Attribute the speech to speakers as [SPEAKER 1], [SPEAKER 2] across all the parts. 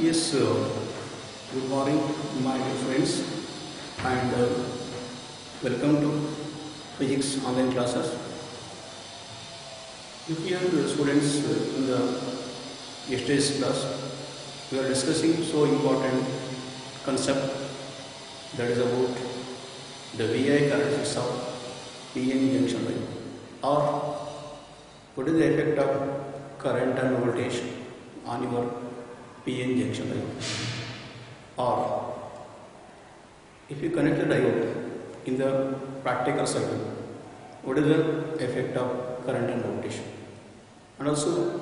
[SPEAKER 1] Yes, good morning, my dear friends, and welcome to physics online classes. If you are the students in the yesterday's class, we are discussing so important concept that is about the VI characteristics of PN junction line, or what is the effect of current and voltage on your PN junction line, or if you connect the diode in the practical circuit, what is the effect of current and voltage, and also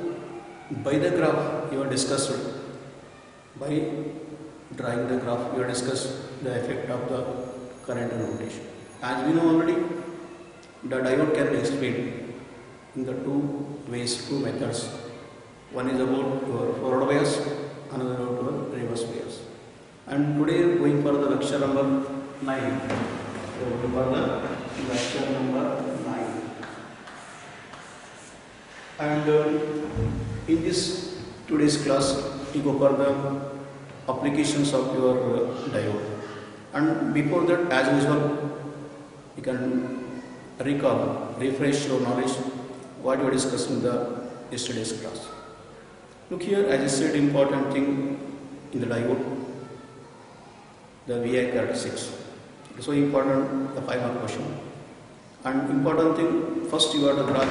[SPEAKER 1] by the graph you have discussed, by drawing the graph you have discussed the effect of the current and voltage. As we know already, the diode can be explained in the two methods. One is about your forward bias, another about your reverse bias. And today we are going for the lecture number 9. We are going for the lecture number 9. And in this today's class, we go for the applications of your diode. And before that, as usual, you can refresh your knowledge what we discussed in the yesterday's class. Look here, as I said, important thing in the diode, the VI characteristics. It's so important, the 5-mark question. And important thing, first you have to draw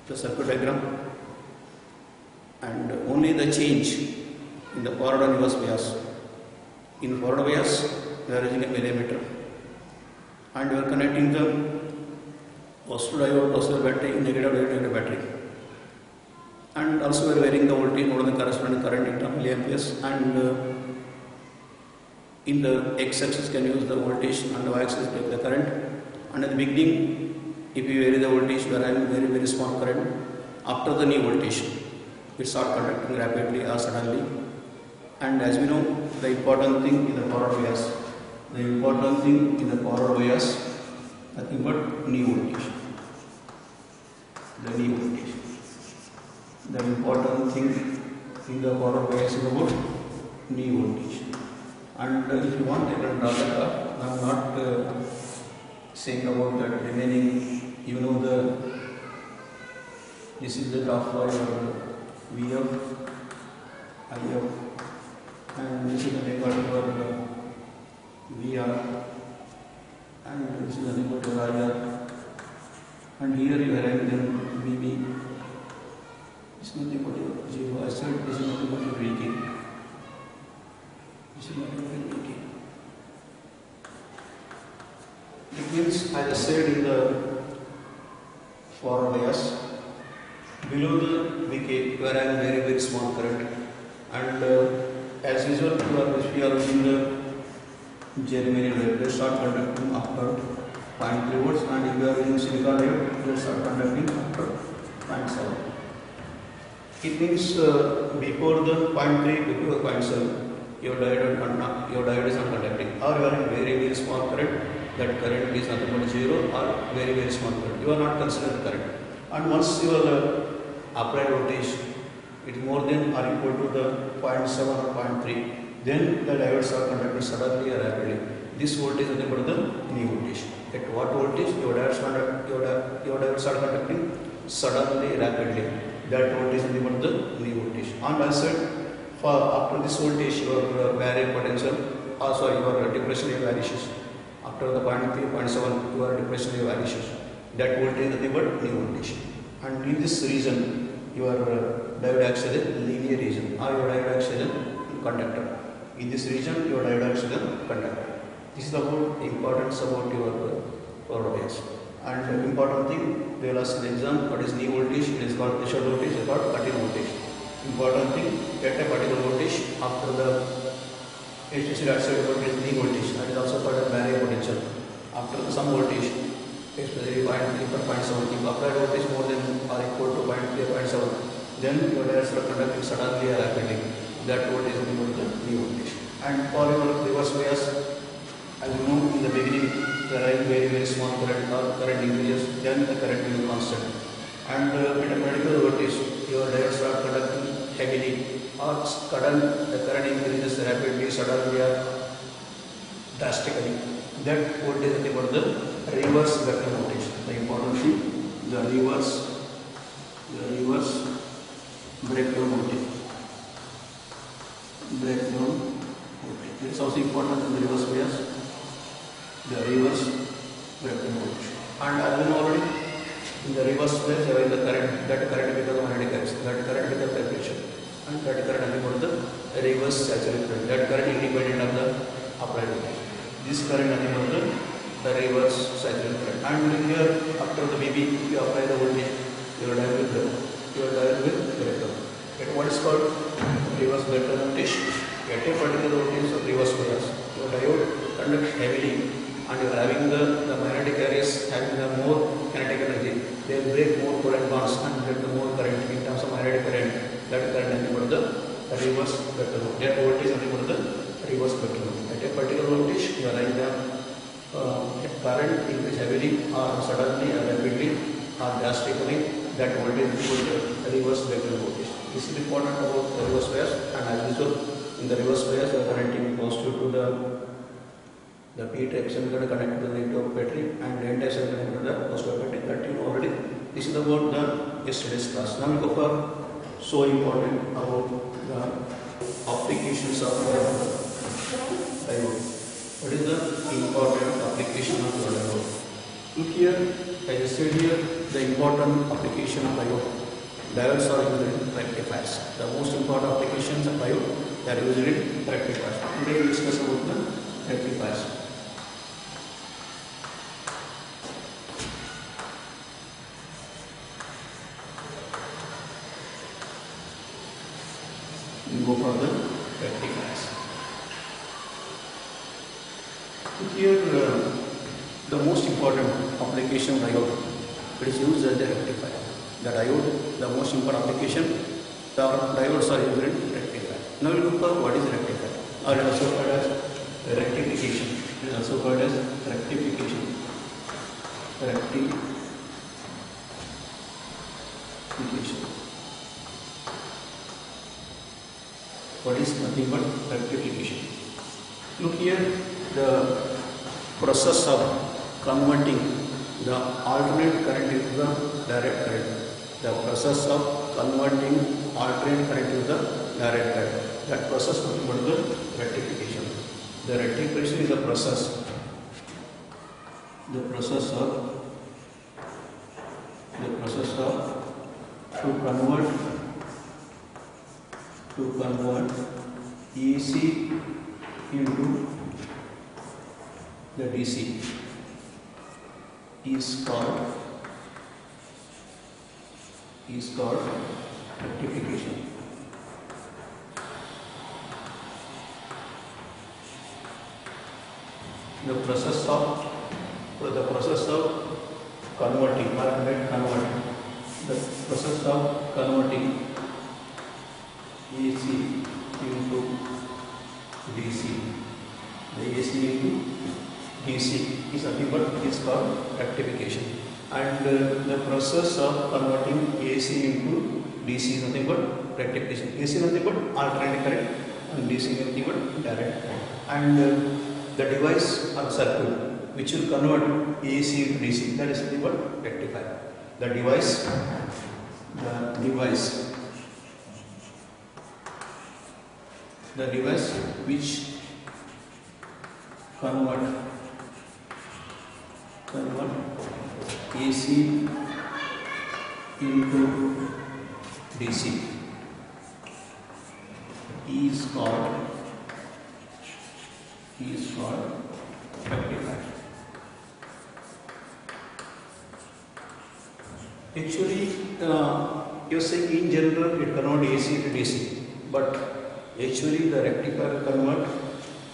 [SPEAKER 1] the circuit diagram, and only the change in the forward and reverse bias. In forward bias, we are using a millimeter, and we are connecting the positive diode, positive battery, negative diode, negative battery. And also we are varying the voltage over the corresponding current in terms of milliamperes, and in the x-axis can use the voltage and the y-axis take the current. And at the beginning, if you vary the voltage, we are having very small current. After the new voltage, it starts conducting rapidly or suddenly. And as we know, the important thing in the forward bias, nothing but new voltage. The new voltage. The important thing in the forward bias is about new voltage. And if you want, you can draw the graph. I am not saying about the remaining. You know, this is the graph for your VF, IF, and this is the record for VR, and this is the record for IR, and here you are having VB. It's nothing but your 0. I said this is nothing but your VK. This is nothing but VK. It means, as I said, in the forward bias, below the VK, you are having very small current, and as usual, if you are using the germanium diode, they start conducting after 0.3 volts, and if you are using silicon diode, they start conducting after 0.7. It means before the 0.3, before 0.7, your diode is not conducting, or you are in very small current. That current is nothing but 0 or very small current. You are not considering current. And once your applied voltage is more than or equal to the 0.7 or 0.3, then the diodes are conducting suddenly or rapidly. This voltage is nothing but the new voltage. At what voltage your diodes are conducting suddenly, rapidly. That voltage is nothing but the new voltage. And as said, after this voltage, your barrier potential, your depression vanishes. After the 0.3, 0.7, your depression vanishes. That voltage is nothing but new voltage. And in this region, your diode acts as a linear region, or your diode acts as a conductor. In this region, your diode acts as a conductor. This is about importance about your forward bias. And important thing, they will ask in the exam, what is new voltage? It is called threshold voltage, it is called cut-in voltage. Important thing, at a particular voltage, after the HTC outside voltage, new voltage, that is also called a barrier potential. After some voltage, especially 0.3 or 0.7, if applied voltage more than or equal to 0.3 or 0.7, then your diodes are conducting suddenly or rapidly. That voltage is equal to the new voltage. And for your reverse bias, as you know, in the beginning, there are very small current or current increases, then the current will be constant. And at a particular voltage, your diodes are conducting heavily or sudden, the current increases rapidly, suddenly or drastically, that voltage is nothing but the reverse vector voltage. The important thing, the reverse breakdown voltage. It is also important in the reverse bias, the reverse breakdown voltage. And as we know already, in the reverse bias, there is the current, that current becomes magnetic axis, that current becomes temperature, and that current nothing but the reverse saturated current. That current independent of the applied voltage. This current nothing but the reverse saturated current. And here, after the maybe if you apply the voltage, you are done with breakdown. What is called reverse breakdown voltage? At a particular voltage of reverse bias, your diode conducts heavily, and you are having the magnetic areas having the more kinetic energy. They break more covalent bonds and get the more current in terms of magnetic current. That current is nothing but the reverse vector voltage. That voltage is nothing but the reverse vector voltage. At a particular voltage, you are having the current increase heavily or suddenly or rapidly or drastically. That voltage is equal to the reverse vector voltage. This is important about the reverse bias, and as usual, in the reverse bias, the current is positive to the P type semiconductor connected to the negative battery, and the N type semiconductor to the positive battery. That you know already. This is about the yesterday's class. Now we go for so important about the applications of diode. What is the important application of diode? Look here, as I said here, the important application of diode. Diodes are used in rectifiers. The most important applications of diode, they are used in rectifiers. Today we discuss about the rectifiers. We go for the rectifiers. Here, the most important application diode, it is used as a rectifier. The diode, the most important application, the diodes are used in rectifier. Now we look for what is rectifier, or it is also called as rectification. It is also called as rectification. What is nothing but rectification? Look here, the process of converting the alternate current into the direct current. The process of converting alternate current into the direct current. That process is nothing but the rectification. The rectification is the process of to convert AC into the DC is called rectification. The process of converting or the process of converting AC into DC. The AC into DC is nothing but is called rectification, and the process of converting AC into DC is nothing but rectification. AC is nothing but alternating current, and DC is nothing but direct current. And the device or circuit which will convert AC into DC, that is nothing but rectifier. The device which convert AC into DC is called rectifier. Actually, you are saying in general it convert AC to DC, but actually the rectifier convert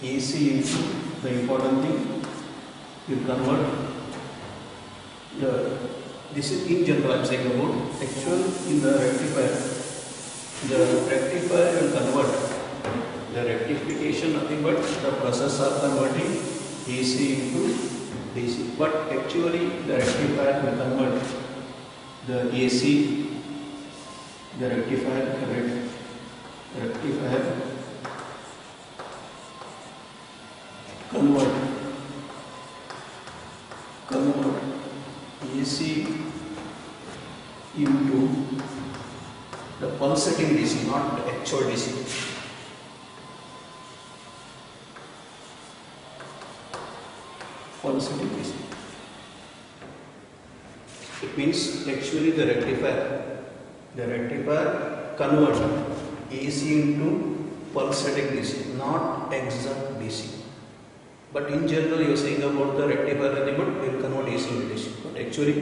[SPEAKER 1] AC into the important thing. You convert this is in general I am saying about. Actual in the rectifier will convert the rectification nothing but the process of converting AC into DC. But actually the rectifier will convert the AC, the rectifier pulsating DC, not actual DC. Pulsating DC. It means actually the rectifier converts AC into pulsating DC, not exact DC. But in general, you are saying about the rectifier nothing but it will convert AC into DC. But actually,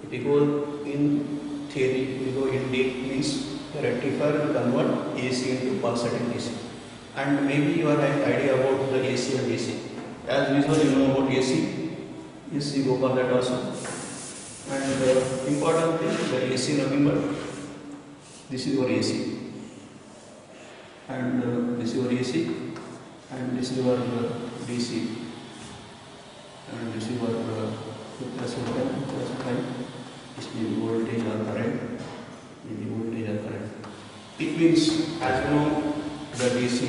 [SPEAKER 1] if you go in theory, we go in deep, means the rectifier will convert AC into pulsating DC. And maybe you have an idea about the AC and DC. As usual, you know about AC. Yes, you go for that also. And important thing, the AC nothing but this is your AC. And this is your AC. And this is your DC. And this is your plus time. This is voltage or current. Maybe voltage or current. It means, as you know, the DC.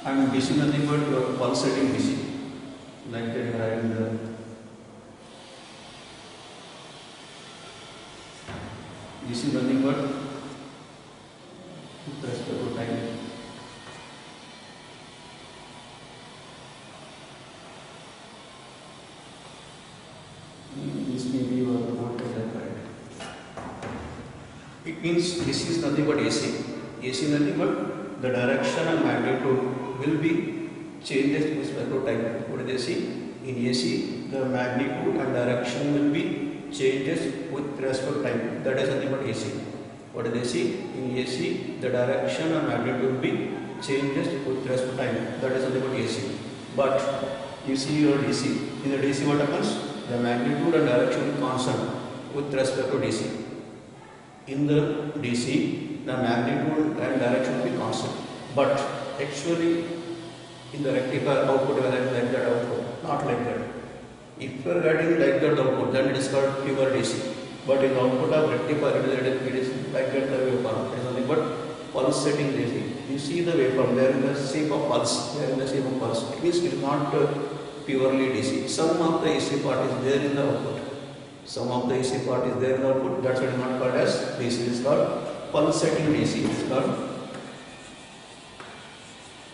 [SPEAKER 1] And DC nothing but your pulsating DC. Like that you are having the DC nothing but with respect to time. This may be your voltage and current. It means this is nothing but AC. AC nothing but the direction and magnitude will be changes with respect to time. What do they see? In AC, the magnitude and direction will be changes with respect to time. That is nothing but AC. What do they see? In AC, the direction and magnitude will be changes with respect to time. That is nothing but AC. But you see your DC. In the DC, what happens? The magnitude and direction is constant with respect to DC. In the DC, the magnitude and direction will be constant. But actually, in the rectifier output, you are having like that output, not like that. If you are getting like that output, then it is called pure DC. But in the output of rectifier, it is like that waveform. It is nothing but pulsating DC. You see the waveform, they are in the shape of pulse. They are in the shape of pulse. It means it is not purely DC. Some of the AC part is there in the output. Some of the AC part is there in the output. That's why it is not called as DC. It is called pulsating DC. It is called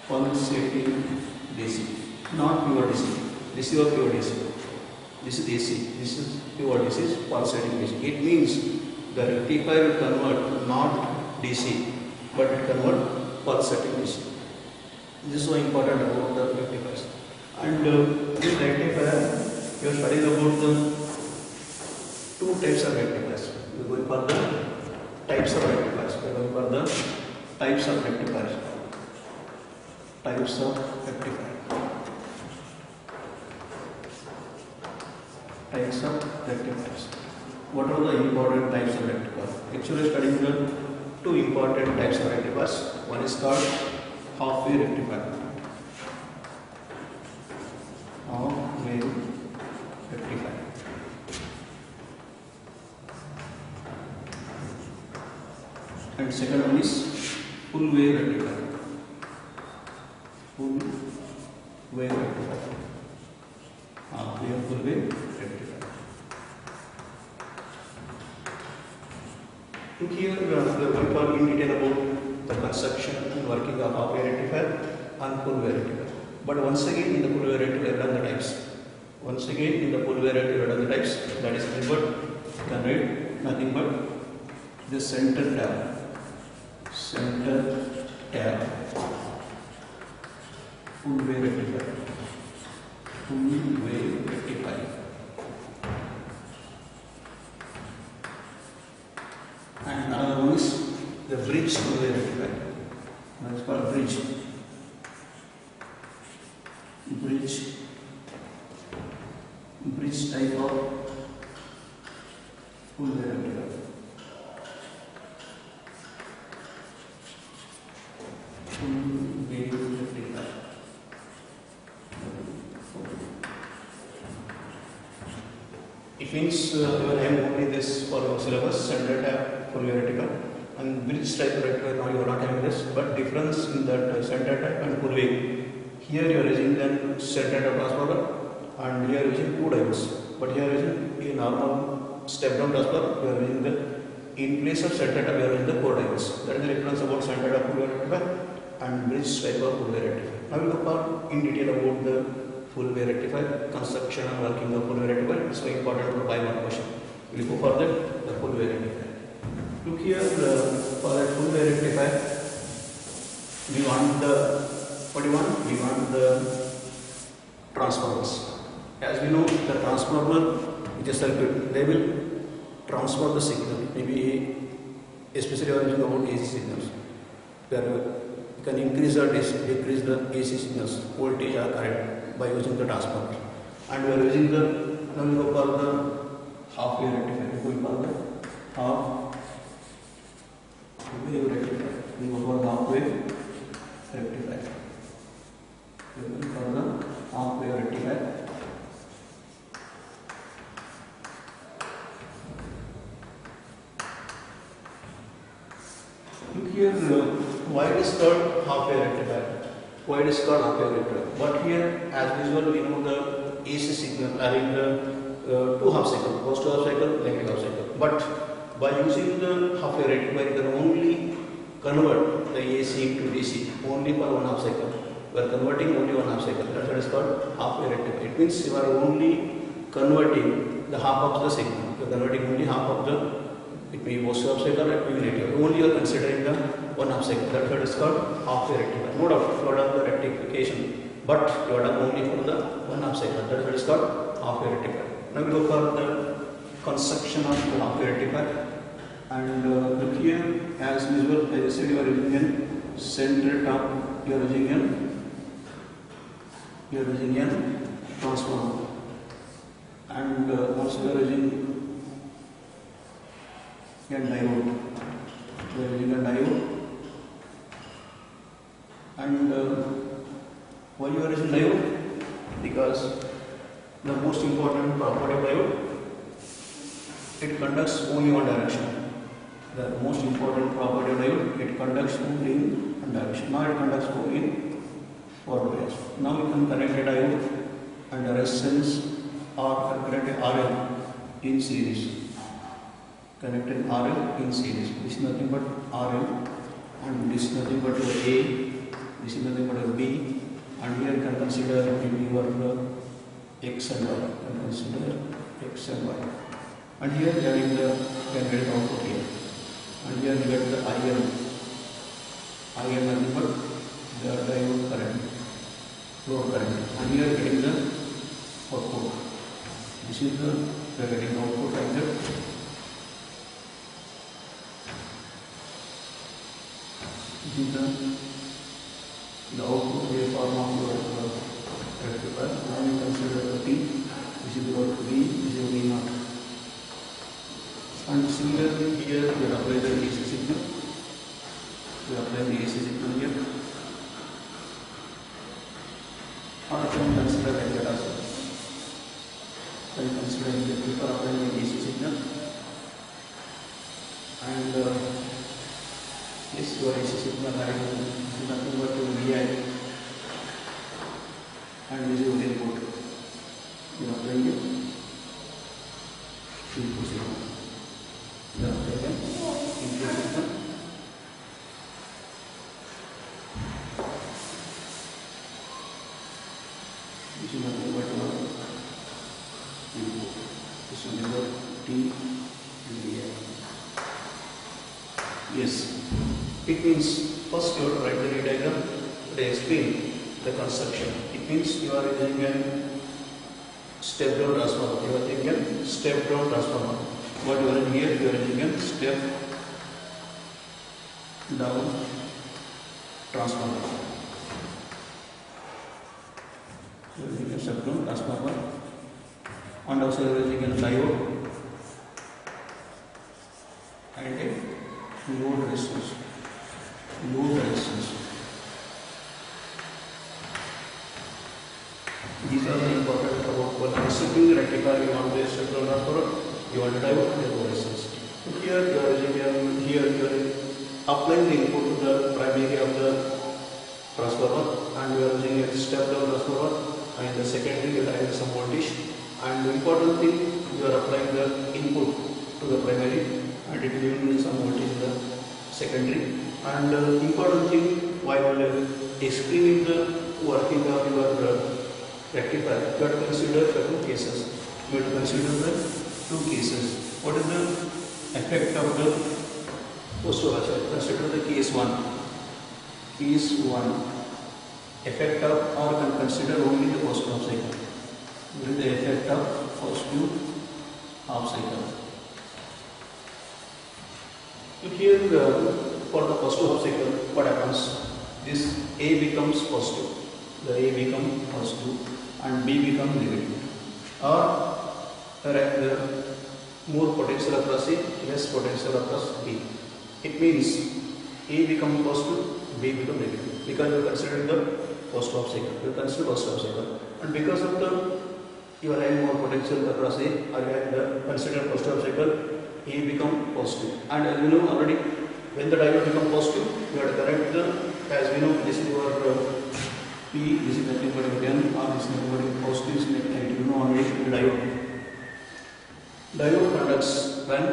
[SPEAKER 1] pulsating DC. Not pure DC. This is your pure DC. This is AC. This is pure DC. This is pulsating DC. It means the rectifier will convert not DC, but it convert pulsating DC. This is so important about the rectifiers. And in rectifier, you are studying about the two types of rectifiers. We are going for the types of rectifiers. We are going for the types of rectifiers. Types of rectifier. Types of rectifiers. What are the important types of rectifiers? Actually, studying the two important types of rectifiers. One is called half-wave rectifier. Half-wave rectifier. And second one is full-wave rectifier. Full-wave rectifier. Half-wave, full-wave rectifier. Here we are going for in detail about the construction and working of half-wave rectifier and full-wave rectifier. But once again in the full-wave rectifier, done the types. Once again in the full-wave rectifier, done the types. That is nothing but you can write nothing but the center tab. Center tab. Full-wave rectifier. Full-wave rectifier. And another one is the bridge full-wave rectifier. That is called bridge. Bridge type of full-wave rectifier. Full-wave rectifier. It means you are having only this for your syllabus, center tab, full-wave rectifier, and bridge type of rectifier. Now you are not having this, but difference in that center tab and full-wave. Here you are using the center tab transformer, and here you are using two diodes. But here you are using a normal step-down transformer. You are using the in place of center tap we are using the 4 diodes. That is the lecture about center tap full wave rectifier and bridge type of full wave rectifier. Now we will talk in detail about the full wave rectifier, construction and working of full wave rectifier. It's very important for buy one question. We will go for the full wave rectifier. Look here, for that full wave rectifier, we want the, what do you want? We want the transformers. As we know, the transformer which is circuit, they will transfer the signal, maybe especially when you about AC signals, where you can increase or decrease the AC signals, voltage or current by using the transformer. And we are using the, now we go for the half wave rectifier, we go for the half wave rectifier, we go for the half wave rectifier, we go for the half wave rectifier. Look here, why it is called half wave rectifier? Why it is called half wave rectifier? But here, as usual, we know the AC signal having the 2 half cycle, positive half cycle, negative half cycle. But by using the half wave rectifier, you can only convert the AC into DC only for 1 half cycle. We are converting only 1 half cycle. That's what is called half wave rectifier. It means you are only converting the half of the signal. You are converting only half of the. It may be positive half cycle, it may be negative. Only you are considering the 1 half cycle. That's what is called half wave rectifier. No doubt, you have done the rectification, but you have done only for the 1 half cycle. That's what is called half wave rectifier. Now we go for the construction of the half wave rectifier. And look here, as usual, as I said, you are using a center tap. You are using a transformer, and also you are using a diode. We are using a diode, and why you are using diode? Because the most important property of diode, it conducts only one direction. The most important property of diode, it conducts only in one direction. Now it conducts only in forward direction. Now we can connect a diode and a resistance or connect a RL in series. Connected RL in series. This is nothing but RL, and this is nothing but your A, this is nothing but a B, and here you can consider maybe your X and Y. You can consider X and Y. And here you are in the generated output here. And here you get the IL. IL nothing but the diode current, load current. And here you are getting the output. This is the, you are getting the output like that. This is the output waveform of your rectifier. Now you consider the T. This is your V, this is V naught. And similarly here we are applying the AC signal. We are applying the AC signal here. Or you can consider like that also. So you consider exactly for applying the AC signal. And yes, your AC signal having nothing but VI, and this is your input. You are applying it. Input signal. You are applying it. Input signal. This is nothing but your input. This is your T VI. Yes. It means first you have to write the diagram to explain the construction. It means you are using a step down transformer. You are using a step down transformer. What you are in here, you are using a step down transformer. You are using a step down transformer, and also you are using a diode and a load resistance. Load resistance. These are the important about for constructing the rectifier. You want the step down transformer, you want the diode and the load resistance. So here you are using here you are applying the input to the primary of the transformer, and you are using a step down transformer, and in the secondary you are having some voltage. And the important thing, you are applying the input to the primary and it will give some voltage in the secondary. And important thing, while explaining the working of your rectifier, you have to consider certain cases. You have to consider the two cases. What is the effect of the positive half cycle? Consider the case 1. Case 1. Effect of, or can consider only the positive half cycle. With the effect of positive half cycle. So here for the positive half cycle, what happens? This A becomes positive. The A becomes positive and B becomes negative. Or the more potential across A, less potential across B. It means A becomes positive, B becomes negative. Because you are considering the positive half cycle. You consider positive half cycle. And because of the you are having more potential across A, or you have the considered positive half cycle, A become positive. And as we know already, when the diode become positive, you have to connect the, as we know, this is your P, this is nothing but N, or this is nothing but positive, this is negative. You know already the diode. Diode conducts when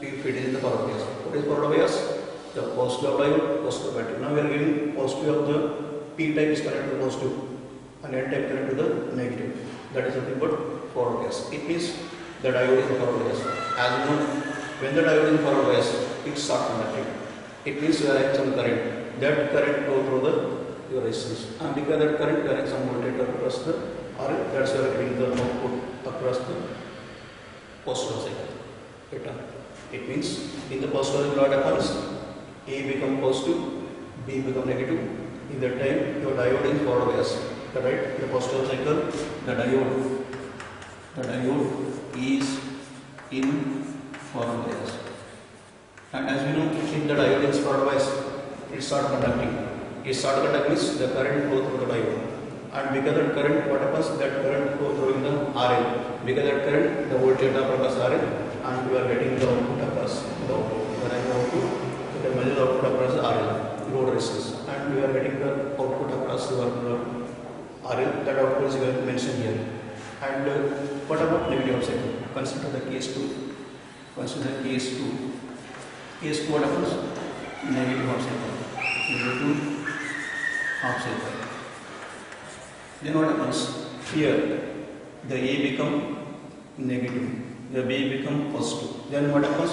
[SPEAKER 1] if it is in the forward bias. What is forward bias? The positive of diode, positive of battery. Now we are giving positive of the P type is connected to the positive and N type connected to the negative. That is nothing but forward bias. It means the diode is in forward bias. As you know, when the diode is in forward bias, it starts conducting. It means you are having some current. That current go through your resistance, and because that current you are having some voltage across the RL, that's why you are getting the output across the positive cycle. It means in the positive cycle what happens? A become positive, B become negative. In that time your diode is forward bias. Right? The positive cycle, the diode is in forward bias. And as we know, if the diode is forward bias, it starts conducting. It starts conducting means the current flow through the diode. And because that current, what happens? That current flow through in the RL. Because that current, the voltage drop across RL, and we are getting the output across the output. When I have output, the measure output across RL, load resistance, and we are getting the output across your RL. That output is mentioned here. And what about negative half cycle? Consider the case 2. Consider case 2. Case 2 what happens? Negative half cycle. Negative half cycle. Then what happens? Here the A become negative, the B become positive. Then what happens?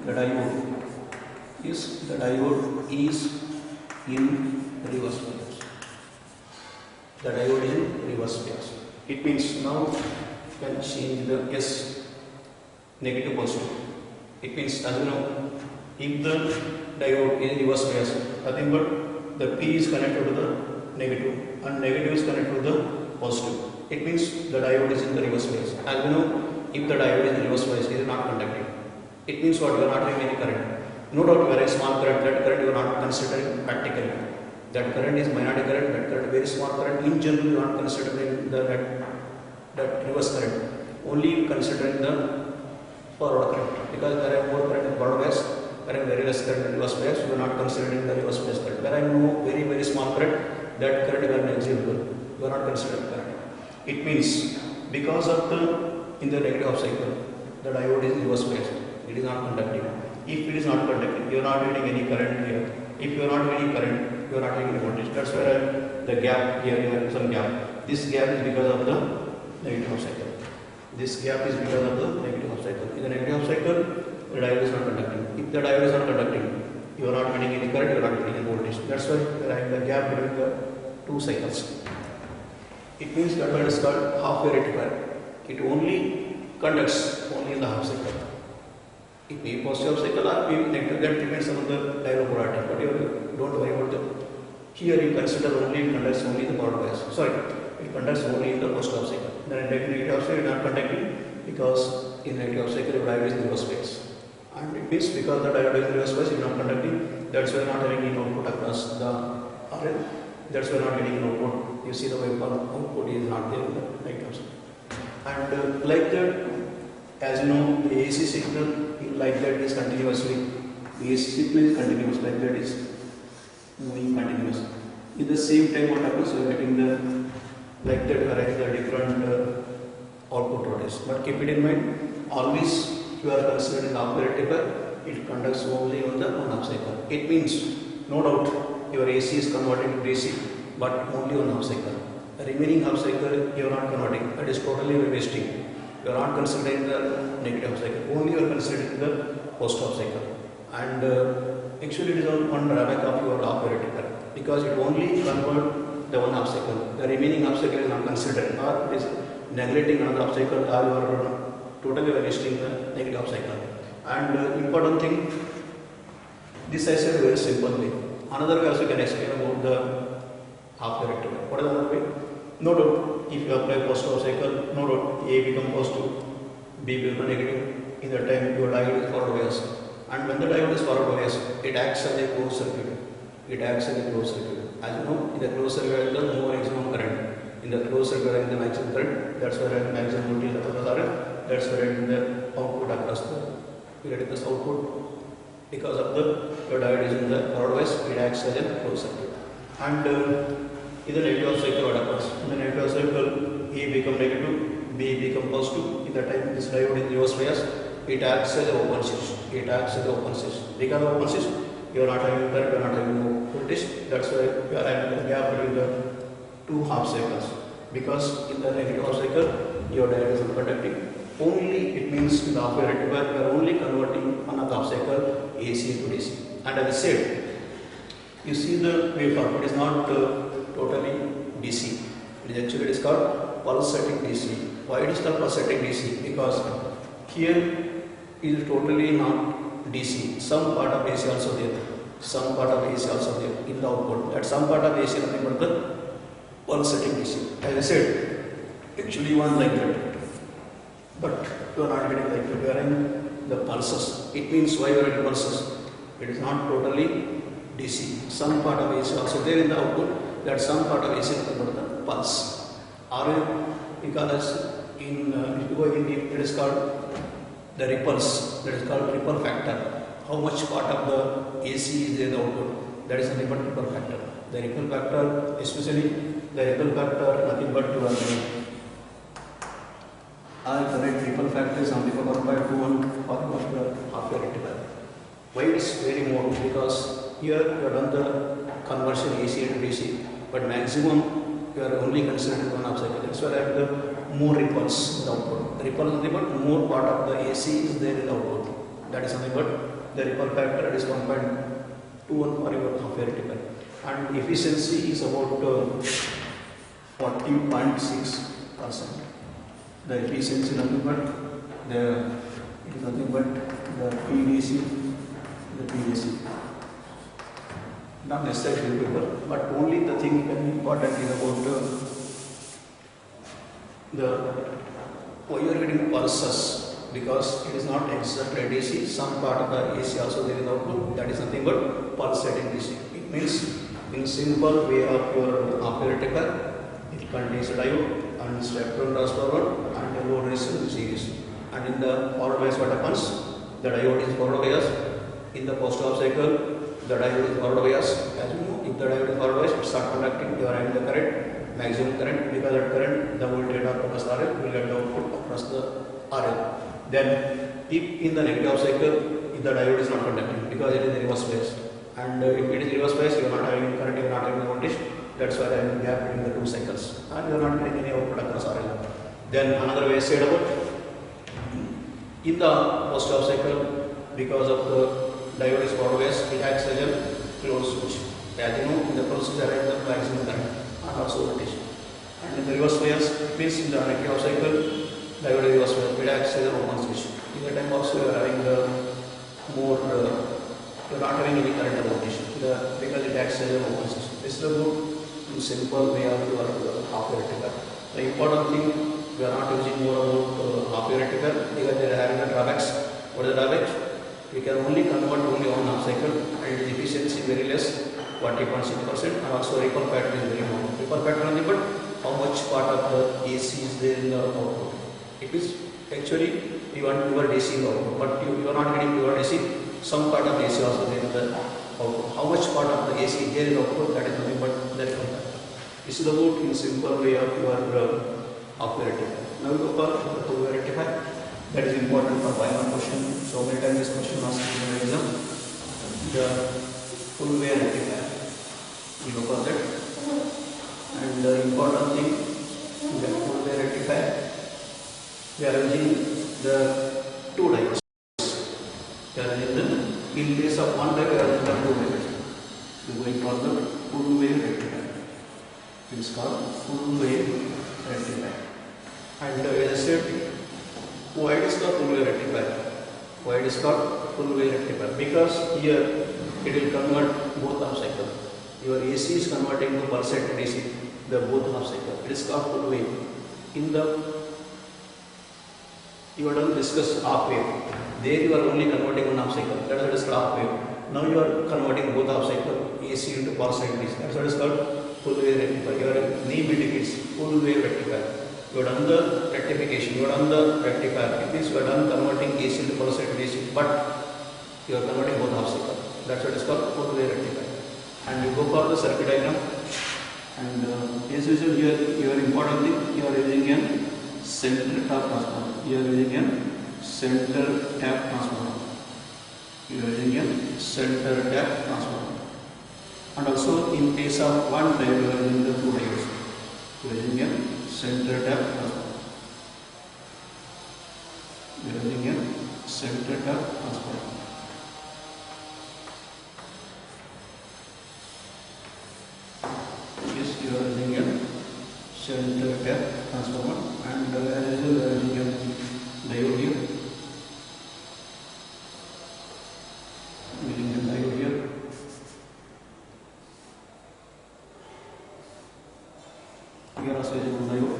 [SPEAKER 1] The diode is in reverse bias. The diode is in reverse bias. It means now you can change the S negative positive. It means, as you know, if the diode is in reverse bias, nothing but the P is connected to the negative and negative is connected to the positive. It means the diode is in the reverse bias. As you know, if the diode is in reverse bias, it is not conducting. It means what? You are not having any current. No doubt you are a small current, that current you are not considering practically. That current is minority current, that current very small current. In general, you are not considering that reverse current. Only considering the forward current. Because there are more current in forward bias, there are very less current in reverse bias, you are not considering the reverse bias current. There are no very small current, that current is negligible. You are not considering current. It means because of in the negative half cycle, the diode is in reverse bias. It is not conducting. If it is not conducting, you are not getting any current here. If you are not getting current, you are not getting any voltage. That's why the gap here, you have some gap. This gap is because of the negative half cycle. This gap is because of the negative half cycle. In the negative half cycle, the diode is not conducting. If the diode is not conducting, you are not getting any current, you are not getting any voltage. That's why the gap between the two cycles. It means that what is called half-wave rectifier. It only conducts only in the half cycle. It may be positive cycle or maybe negative, that depends on the diode polarity. But you don't worry about that. Here you consider only it conducts only in the forward bias. Sorry, it conducts only in the positive cycle. Then in negative cycle you are not conducting because in negative cycle your diode is in reverse bias. And it means because the diode is in reverse bias, you are not conducting. That's why you are not having any output across the RL. That's why you are not getting an output. You see the waveform output is not there in the negative cycle. And like that, as you know, the AC signal like that is continuously. The AC signal is continuous, like that is moving continuous. In the same time, what happens? You are getting the like that variety the different output voltages. But keep it in mind, always you are considering half-wave rectifier. it conducts only on the one half cycle. It means, no doubt, your AC is converted to DC, but only on half cycle. The remaining half cycle you are not converting. That is totally wasting. You are not considering the negative half cycle. Only you are considering the post half cycle. And actually, it is one drawback of your half rectifier because it only converts the one half cycle. The remaining half cycle is not considered, or it is neglecting another half cycle, or you are totally wasting the negative half cycle. And important thing, this I said very simple way. Another way also you can explain about the half rectifier. What is another way? No doubt, if you apply positive half cycle, no doubt A become positive, B become negative. In that time, your diode is forward bias. And when the diode is forward bias, it acts as a closed circuit. It acts as a closed circuit. As you know, in the closed circuit, there is no maximum current. In the closed circuit, there is the maximum current. That's where the maximum voltage across RF. That's where the output across the electrical output. Because of the your diode is in the forward bias, it acts as a closed circuit. And in the negative cycle, what happens? In the negative cycle, A become negative, B become positive. In the time this diode is reverse bias, it acts as an open switch. It acts as an open switch. Because of open switch, you are not having current, you are not having no voltage. That's why you are having the gap between the two half cycles. Because in the negative half cycle, your diode is unconducting. Only it means in the half rectifier, we are only converting on a half cycle AC to DC. And as I said, you see the waveform, it is not totally DC. It is actually, it is called pulsating DC. Why it is called pulsating DC? Because here is totally not DC. Some part of AC also there. Some part of AC also there in the output. That some part of AC nothing but the pulsating DC. As I said, actually you want like that. But you are not getting like that. You are in the pulses. It means why you are in pulses? It is not totally DC. Some part of AC also there in the output. That some part of AC nothing but the pulse. Or because in if you go in deep, it is called the ripples. That is called ripple factor. How much part of the AC is there in the output? That is nothing but ripple factor. The ripple factor, especially the ripple factor, nothing but your correct ripple factor is only for 1.21 or half your rectifier. Why it is very more? Because here you have done the conversion AC to DC, but maximum you are only considering one half cycle. That's why I have the more ripples in the output. The ripple is nothing but more part of the AC is there in the output. That is something but the ripple factor is 1.21 for your half rectifier. And efficiency is about 40.6%. The efficiency nothing but it is nothing but the PDC, the PDC. Not necessarily paper, but only the thing that is important is about the why you are getting pulses, because it is not exactly DC. Some part of the AC also there in the output. That is nothing but pulsating DC. It means in simple way of your half rectifier, it contains a diode and step-down transformer and a load resistance series. And in the forward bias, what happens? The diode is forward bias. In the post half cycle, the diode is forward bias. As you know, if the diode is forward bias, it starts conducting. You are having the current, maximum current. Because that current, the voltage across RL will get the output across the RL. Then, if in the negative half cycle, if the diode is not conducting, because it is reverse bias, and if it is reverse bias, you are not having current, you are not having the voltage. That's why there is a gap between the two cycles, and you are not getting any output across RL. Then another way said about in the post half cycle, because of the diode is forward bias, it acts as a closed switch. As you know, in the closed switch, there is the maximum current and also voltage. And in the reverse bias, it means in the negative half cycle, diode is reverse bias, it acts as an open switch. In the time also, you are having the more, you are not having any current or voltage because it acts as an open switch. This is a good simple way of your half rectifier. The important thing, we are not using more about half rectifier because they are having the drawbacks. What is the drawbacks? We can only convert only one half cycle and its efficiency very less, 40.6%, and also ripple factor is very more. Ripple factor only, but how much part of the AC is there in the output? It is actually you want pure DC in the output, but you are not getting pure DC. Some part of AC also there in the output. How much part of the AC here in the output? That is nothing but the ripple factor. This is about in simple way of your half rectifier. Now we go for the full rectifier. That is important for final question. So many times this question asked in the exam. The full wave rectifier. We go for that. And the important thing, the full wave rectifier, we are using the two diodes. We are using the, in place of one diode, we are using the two diodes. We are going for the full wave rectifier. It is called full wave rectifier. And as I said, why it is called full wave rectifier? Why it is called full wave rectifier? Because here it will convert both half cycle. Your AC is converting to pulsate DC, the both half cycle. It is called full wave. In the you are done discuss half wave. There you are only converting one half cycle. That is what is called half wave. Now you are converting both half cycle AC into pulsate DC. That is what is called full wave rectifier. Your name indicates full wave rectifier. You have done the rectification, you have done the rectifier. It means you have done converting AC into pulsate DC, but you are converting both half cycle. That's what is called full wave rectifier. And you go for the circuit diagram. And as usual, here you are important thing, you are using a center tap transformer. You are using a center tap transformer. You are using a center tap transformer. And also in case of one diode, you are using the two diodes. You are using a center tap transformer. We are using a center tap transformer. Yes, you are using a center tap transformer, and as usual, you are using a diode here. Using a diode here. We are also using a diode.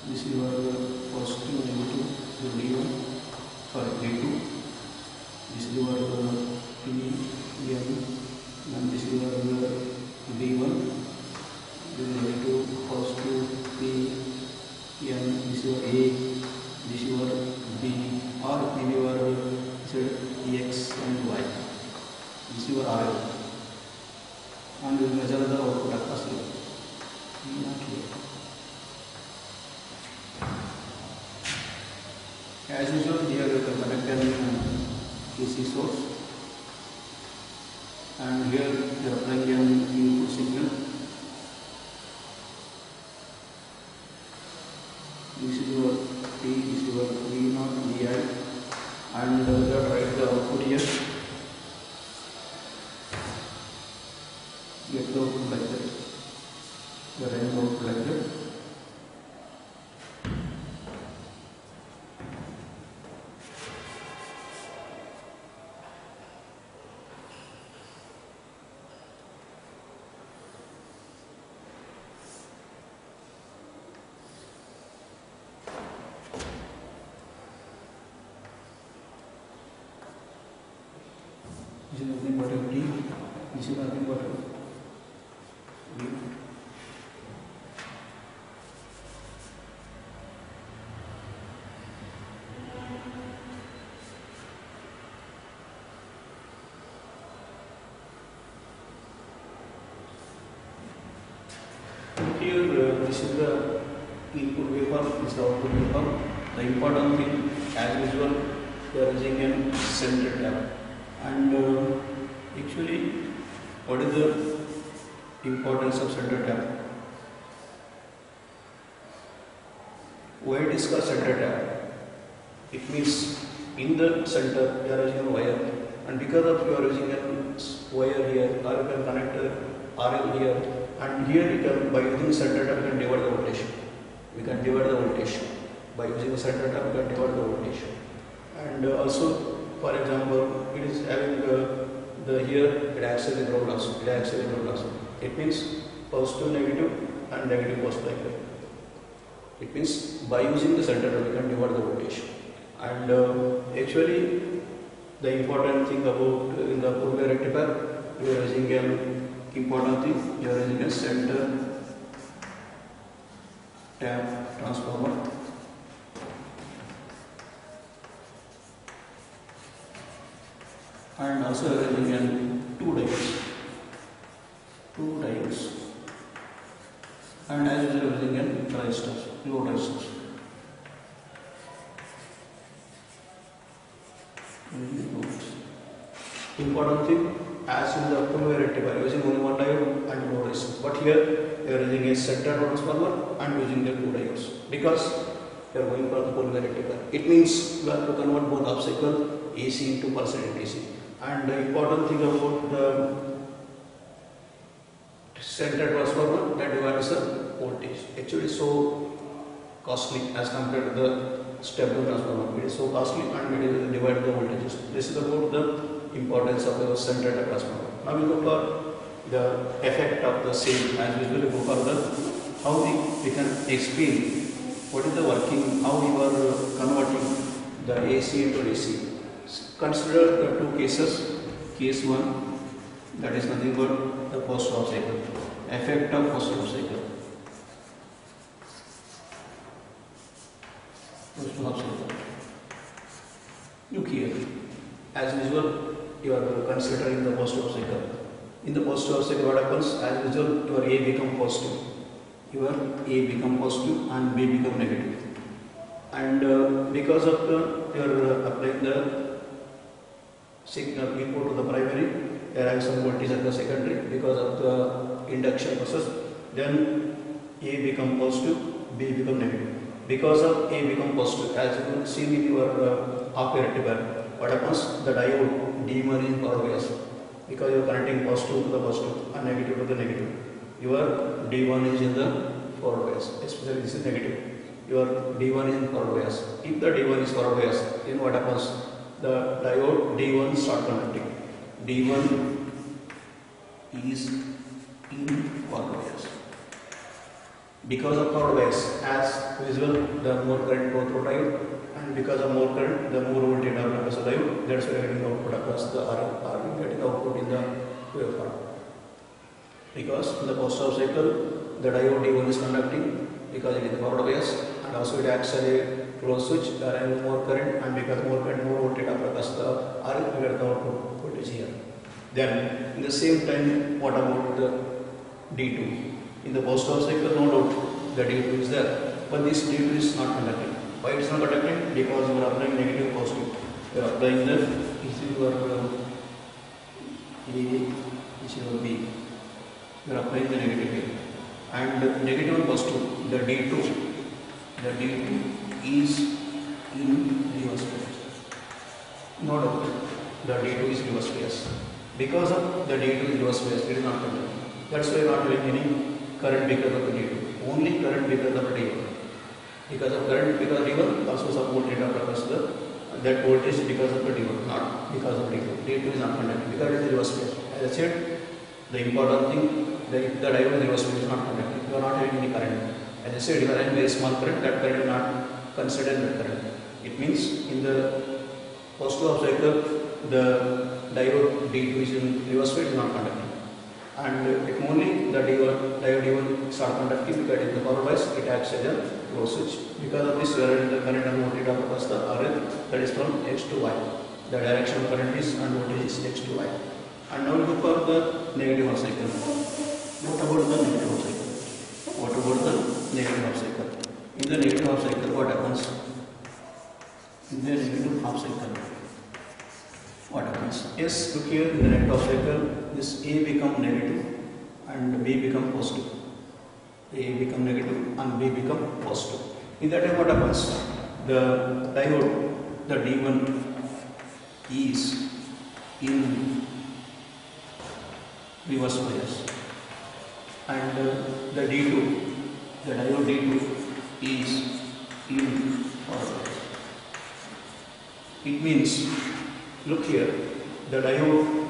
[SPEAKER 1] This is your positive, negative, D1, sorry, D2. This is your P, N, and this is your D1. This is negative, positive, P, N, this is your A, this is your B, or maybe your X and Y. This is your RL. And we will measure the output across here. Not here. As usual, here we can connect an AC source, and here we are applying an input signal. This is your P, this is your V0, Vi, and we have write the output here. Get the output like that. The range output like that. This is nothing but a D. This is nothing but a D. Here, this is the input waveform, this is the output waveform. The important thing, as usual, we are using a center tap. And actually, what is the importance of center tap? Why it is called center tap? It means in the center you are using a wire, and because of you are using a wire here, or you can connect a RL here, and here you can, by using center tap, you can divide the voltage. We can divide the voltage by using the center tap. We can divide the voltage, and also, for example, it is having the here it acts as a ground loss. It acts as a ground loss. It means positive, negative, and negative positive like that. It means by using the center tap, we can divide the voltage. And actually, the important thing about in the full wave rectifier, we are using an important thing. We are using a center tap transformer. And also we are using two diodes. And as usual, resistors, load resistors. Important thing, as in the full wave rectifier, using only one diode and no resistance. But here we are using a center transformer and using the two diodes because we are going for the full wave rectifier. It means we have to convert both half cycle AC into pulsed DC. And the important thing about the center transformer, that divides the voltage. Actually, so costly as compared to the step down transformer. It is so costly and it is divide the voltages. This is about the importance of the center transformer. Now we go for the effect of the same. As usual, we go for the how we can explain what is the working, how we are converting the AC into DC. Consider the two cases. Case 1, that is nothing but the first half cycle. Effect of first half cycle. First half cycle. Look here. As usual, you are considering the first half cycle. In the first half cycle, what happens? As usual, your A become positive. Your A become positive and B become negative. And because of your applying the signal input to the primary, there are some voltage at the secondary because of the induction process. Then A become positive, B become negative. Because of A become positive, as you can see in your half wave rectifier, what happens? The diode D1 is forward bias because you are connecting positive to the positive and negative to the negative. Your D1 is in the forward bias, especially this is negative. Your D1 is in forward bias. If the D1 is forward bias, then what happens? The diode D1 start conducting. D1 is in forward bias. Because of forward bias, as usual, the more current go through diode, and because of more current, the more voltage develop across the diode. That's why we are getting output across the RF, getting output in the waveform. Because in the post half cycle, the diode D1 is conducting because it is forward bias, and also it acts as a closed switch, having more current, and because more current, more voltage across the RF, we get the output voltage here. Then, in the same time, what about the D2? In the post half cycle, no doubt the D2 is there, but this D2 is not conducting. Why it is not conducting? Because you are applying negative positive. You are applying the this is your A, this is your B. You are applying the negative A. And negative and positive, the D2 is in reverse bias. No doubt, the D2 is reverse bias. Because of the D2 is reverse bias, it is not conducting. That's why you are not having any current because of the D2. Only current because of the D1. Because of current because of D1, also some voltage across the that voltage because of the D1, not because of D2. D2 is not conducting because it is reverse bias. As I said, the important thing, the diode is reverse bias is not conducting. You are not having any current. As I said, you are having very small current, that current is not considered that current. It means in the positive half cycle, the diode D2 is in reverse bias, is not conducting. And if only the diode D1 start conducting because in the forward bias, it acts as a closed switch. Because of this, we are in the current and voltage across the RF, that is from X to Y. The direction of current is and voltage is X to Y. And now we look for the negative half cycle. What about the negative half cycle? What about the negative half cycle? In the negative half cycle, what happens? In the negative half cycle, what happens? Yes, look here in the negative half cycle, this A become negative and B become positive. A become negative and B become positive. In that time, what happens? The diode, the D1 is in reverse bias, and the D2, the diode D2 is in forward bias. It means, look here, the diode,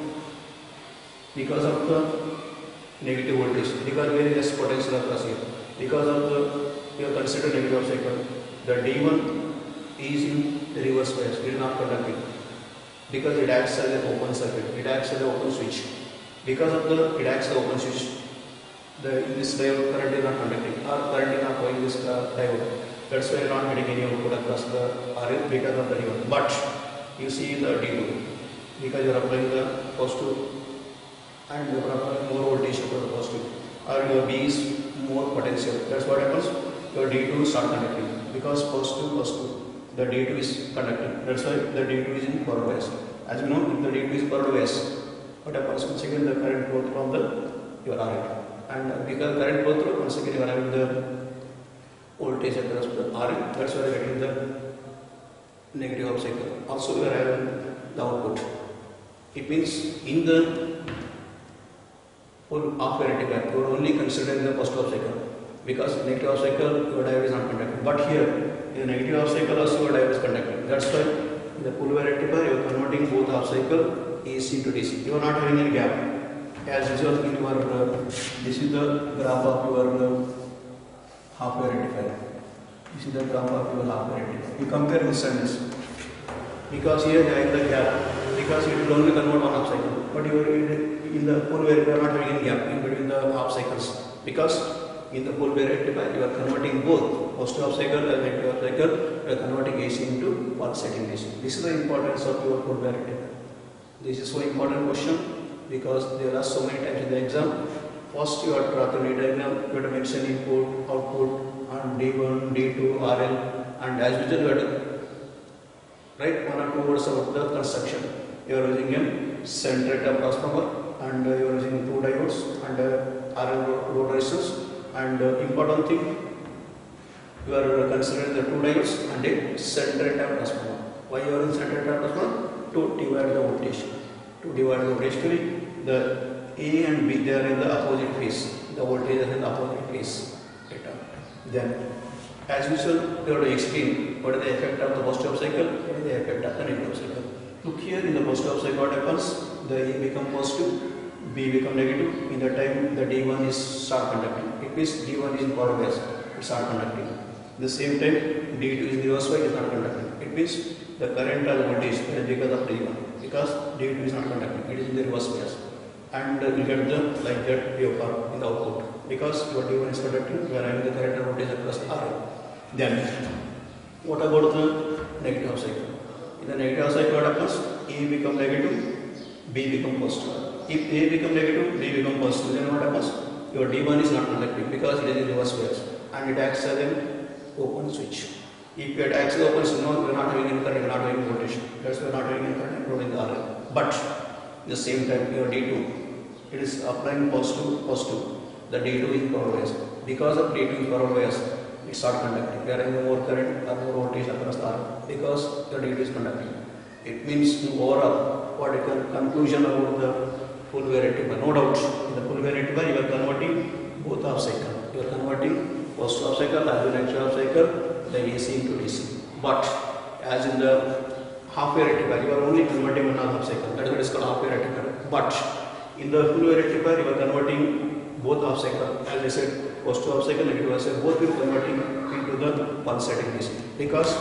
[SPEAKER 1] because of the negative voltage, because there is less potential across here, because of the, you are considered negative cycle, the D1 is in reverse bias, it is not conducting, because it acts as an open circuit, it acts as an open switch. Because of the, it acts as an open switch, this diode current is not conducting, or current is not going this diode. That's why you are not getting any output across the RF because of the D1. But you see the D2, because you are applying the positive and you are applying more voltage to the positive, or your B is more potential. That's what happens. your D2 will start conducting because positive, the D2 is conducting. That's why the D2 is in forward bias. As we know, if the D2 is forward bias, what happens? Once again, the current flow from the your RL, and because current flow through, once again you are having the voltage across the RL. That's why you are getting the negative half cycle. Also, you are having the output. It means in the full half wave rectifier, you are only considering the positive half cycle because negative half cycle your diode is not conducting. But here, in the negative half cycle also your diode is conducting. That's why in the full wave rectifier you are converting both half cycle AC to DC. You are not having any gap. As usual, in your this is the graph of your half wave rectifier. This is the graph of your half wave rectifier. You compare this and this because here there is the gap because it will only convert one half cycle. But you are in the full wave you are not having any gap in between the half cycles because in the full wave rectifier you are converting both positive half cycle and negative half cycle. You are converting AC into pulsating DC. This is the importance of your full wave rectifier. This is so important question because there are so many times in the exam. First you have to draw the diagram, you have to mention input, output, and D1, D2, RL, and as usual you have to write 1 or 2 words about the construction. You are using a centrator transformer and you are using 2 diodes and RL load resistance, and important thing you are considering the 2 diodes and a centrator transformer. Why you are using centrator transformer? To divide the voltage. To divide the voltage, the A and B they are in the opposite phase. The voltage is in the opposite phase. Then, as usual, you have to explain what is the effect of the positive cycle, what is the effect of the negative cycle. Look here in the positive cycle, what happens? The A become positive, B become negative. In the time the D1 is start conducting. It means D1 is in forward bias, it start conducting. At the same time, D2 is in reverse bias, it is not conducting. It means the current or voltage is because of D1, because D2 is not conducting, it is in the reverse bias. And you get the like that waveform in the output because your D1 is conducting, you are having the current or voltage across RL. Then, what about the negative half cycle? In the negative half cycle, what happens? A become negative, B become positive. If A become negative, B become positive, then what happens? Your D1 is not conducting because it is in reverse bias and it acts as an open switch. If it acts as open switch, no, we are not having any current, we are not having any voltage. That's why we are not having any current flowing in the RL. But at the same time, your D2, it is applying positive. The D2 is forward bias. Because of D2 is forward bias, it starts conducting. We are having more current or more voltage across the RL because the D2 is conducting. It means overall, what is the conclusion about the full wave rectifier? No doubt, in the full wave rectifier, you are converting both half cycle. You are converting positive half cycle as well as negative half cycle, the AC into DC. But as in the half wave rectifier, you are only converting one half cycle. That is what is called half wave rectifier. But in the full wave rectifier, you are converting both half cycle. As I said, positive half cycle, negative half cycle, both you are converting into the pulsating DC. Because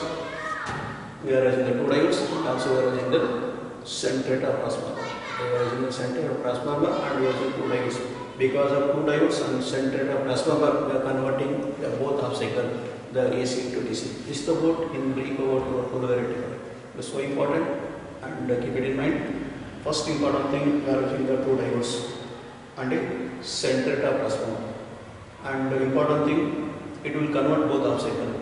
[SPEAKER 1] we are using the 2 diodes and also we are using the centrator transformer. We are using the centrator transformer and we are using 2 diodes. Because of 2 diodes and centrator transformer, we are converting the both half cycle, the AC into DC. This is the board in brief about our full wave rectifier. It is so important and keep it in mind. First important thing, we are using the 2 diodes and a centrator transformer. And the important thing, it will convert both half cycle.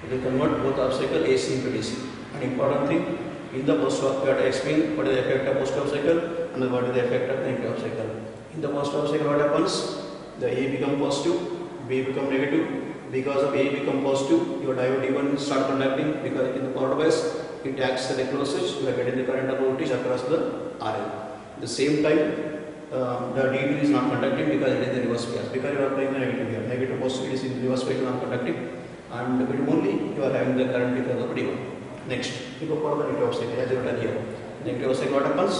[SPEAKER 1] It will convert both half cycle AC into DC. And important thing, in the positive, we have to explain what is the effect of positive half cycle and what is the effect of negative half cycle. In the positive half cycle, what happens? The A become positive, B become negative. Because of A become positive, your diode D1 start conducting because in the forward bias, it acts as a closed switch, you are getting the current or voltage across the RL. At the same time, the D2 is not conducting because it is in the reverse bias. Because you are applying the negative here. Negative positive is in reverse bias, not conducting. And only you are having the current because of D1. Next, you go for the negative half cycle as you have done here. Negative half cycle, what happens?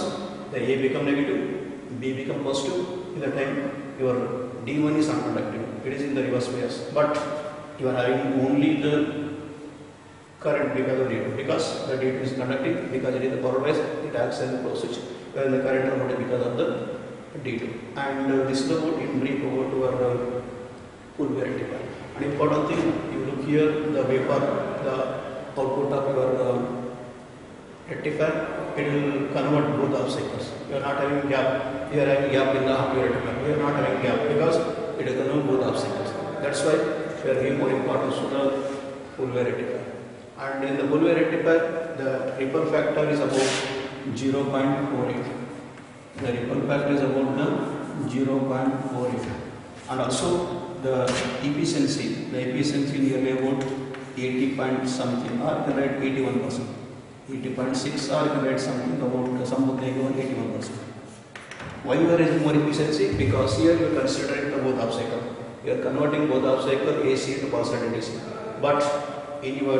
[SPEAKER 1] The A become negative, B become positive. In the time your D1 is not conducting, it is in the reverse bias. But you are having only the current because of D2. Because the D2 is conducting, because it is the forward bias, it acts as a closed switch. Where the current or voltage because of the D2. And this is about in brief over to our full wave rectifier. An important thing, you look here, the waveform, the output of your rectifier, it will convert both half cycles. You are not having gap. You are having gap in the half wave rectifier. We are not having gap because it will convert both half cycles. That's why we are giving more importance to the full wave rectifier. And in the full wave rectifier, the ripple factor is about 0.48. The ripple factor is about the 0.48. And also the efficiency nearly about 80 point something, or you can write 81%. 80.6, or you can write something about something like 81%. Why you are using more efficiency? Because here you are considering the both half cycle. You are converting both half cycle AC to pulsated DC. But in your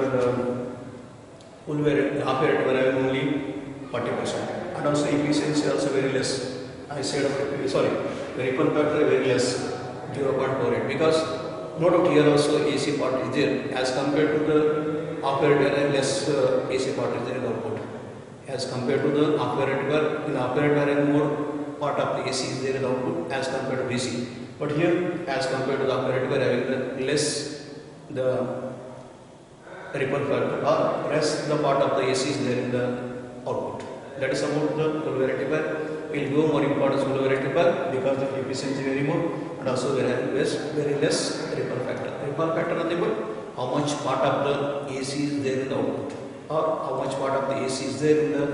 [SPEAKER 1] full wave half wave rectifier having only 40%. And also efficiency also very less. I said sorry, the ripple factor very less, 0.48. Because no doubt here also AC part is there as compared to the half wave rectifier, less AC part is there in the output. As compared to the half wave rectifier, in half wave rectifier more part of the AC is there in the output as compared to DC. But here, as compared to the half wave rectifier, having the less the ripple factor, or less the part of the AC is there in the output. That is about the full wave rectifier. We will give more importance to full wave rectifier because the efficiency very more, and also very less ripple factor. Ripple factor nothing but how much part of the AC is there in the output, or how much part of the AC is there in the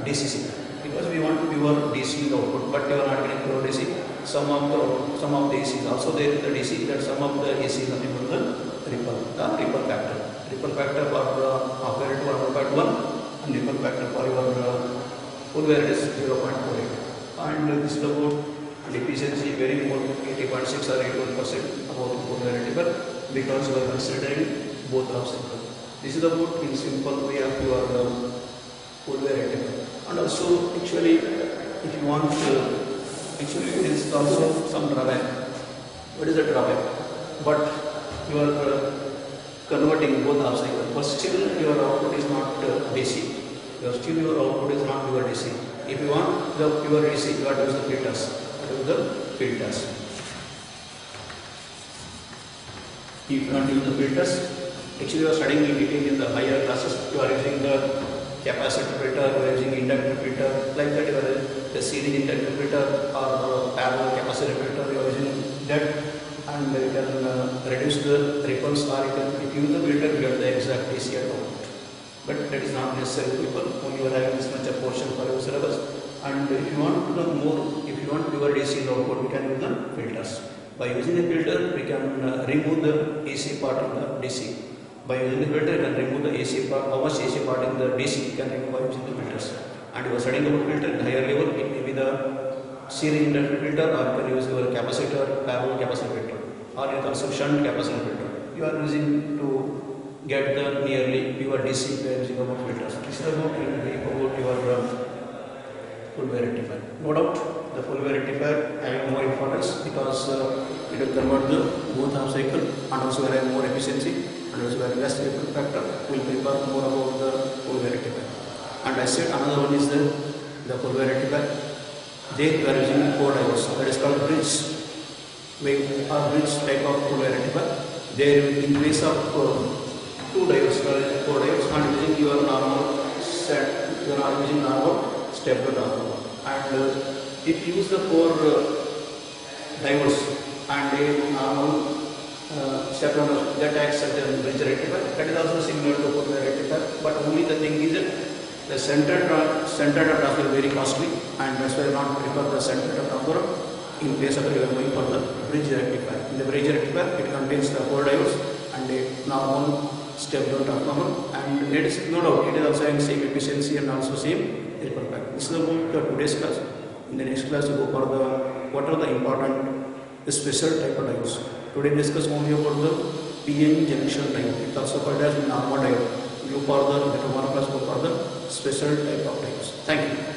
[SPEAKER 1] DC signal. Because we want pure DC in the output, but you are not getting pure DC. Some of the AC is also there in the DC. That some of the AC is nothing but the ripple factor. Ripple factor for the half wave rectifier 1.1, and ripple factor for your full wave is 0.48. And this is about efficiency very more, 80.6 or 81% about the full wave rectifier, because you are considering both half cycle. This is about in simple way of your full wave rectifier. And also actually if you want actually there is also some drawback. What is the drawback? But you are converting both half cycle, but still your output is not DC. Still your output is not pure DC. If you want the pure DC, you have to use the filters. If you want to use the filters, actually you are studying in detail in the higher classes. You are using the capacitor filter, you are using inductor filter, like that you are the series inductor filter or parallel capacitor filter, you are using that, and you can reduce the ripples, or if you use the filter you get the exact DC output. But that is not necessary people when you are having this much a portion for your syllabus. And if you want to know more, if you want pure DC in the output, we can use the filters. By using the filter, we can remove the AC part in the DC. By using the filter, you can remove the AC part, how much AC part in the DC you can remove by using the filters. And you are studying about filter in higher level, it may be the series inductor filter, or you can use your capacitor, parallel capacitor filter, or you can also shunt capacitor filter. You are using to get the nearly pure DC by using about filters. This is about your full wave rectifier. No doubt, the full wave rectifier having more importance because it will convert the both half cycle, and also have more efficiency, and also have less ripple factor. We will prepare more about the full wave rectifier. And I said another one is the full wave rectifier. There we are using 4 diodes. That is called bridge type of full wave rectifier. There in place of 2 diodes, 4 diodes, and using your normal set, you are using normal step transformer. And if you use the 4 diodes and a normal step transformer, that acts as a bridge rectifier. That is also similar to full wave rectifier, but only the thing is that the center transformer is very costly, and that's why I not prefer the center transformer. In place of you are going for the bridge rectifier. In the bridge rectifier, it contains the 4 diodes and a normal step down transformer, and it is no doubt it is also having same efficiency and also same ripple factor. This is about today's class. In the next class, we go for the what are the important special type of diodes. Today we discuss only about the PN junction diode. It is also called as normal diode. Go for the tomorrow class, go for the special type of diodes. Thank you.